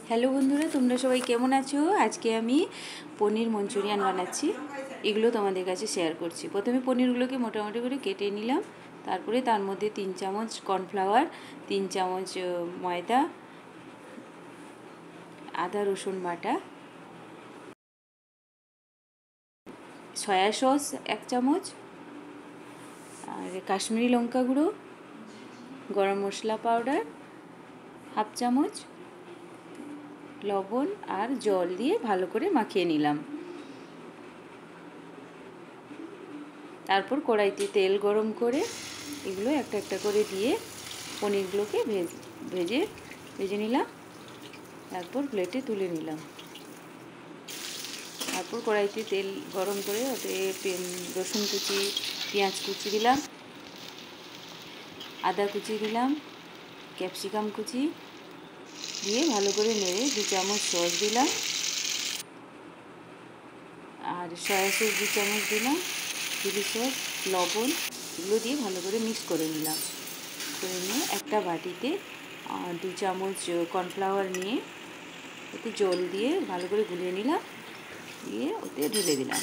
Hello বন্ধুরা, তোমরা সবাই কেমন আছো? আজকে আমি পনির মঞ্চুরিয়ান বানাচ্ছি, এগুলো তোমাদের কাছে শেয়ার করছি। প্রথমে পনিরগুলোকে মোটামুটি করে কেটে নিলাম, তারপরে তার মধ্যে 3 চামচ কর্নফ্লাওয়ার, 3 চামচ ময়দা, আদা রসুন বাটা, সয়া সস 1 চামচ, আর কাশ্মীরি লঙ্কা গুঁড়ো, গরম মশলা পাউডার 1/2 চামচ, লবণ আর জল দিয়ে ভালো করে মাখিয়ে নিলাম। তারপর কড়াইতে তেল গরম করে এগুলো একটা একটা করে দিয়ে পনিরগুলোকে ভেজে নিলাম। তারপর প্লেটে তুলে নিলাম। তারপর কড়াইতে তেল গরম করে ওতে রসুন কুচি, পেঁয়াজ কুচি দিলাম, আদা কুচি দিলাম, ক্যাপসিকাম কুচি দিয়ে ভালো করে নেড়ে 2 চামচ সস দিলাম, আর সয়া সস 2 চামচ দিলাম, চিলি সস, লবণ, এগুলো দিয়ে ভালো করে মিক্স করে নিলাম। করে নিয়ে একটা বাটিতে 2 চামচ কর্নফ্লাওয়ার নিয়ে ওতে জল দিয়ে ভালো করে গুলিয়ে নিলাম, দিয়ে ওতে ঢেলে দিলাম,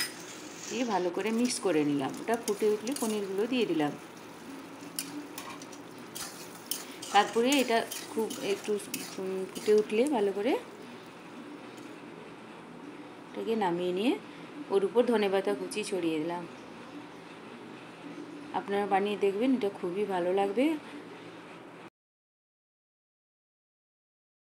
দিয়ে ভালো করে মিক্স করে নিলাম। ওটা ফুটে উঠলে পনিরগুলো দিয়ে দিলাম। তারপরে এটা খুব একটু ফুটে উঠলে ভালো করে এটাকে নামিয়ে নিয়ে ওর উপর ধনেপাতা কুচি ছড়িয়ে দিলাম। আপনারা বানিয়ে দেখবেন, এটা খুবই ভালো লাগবে।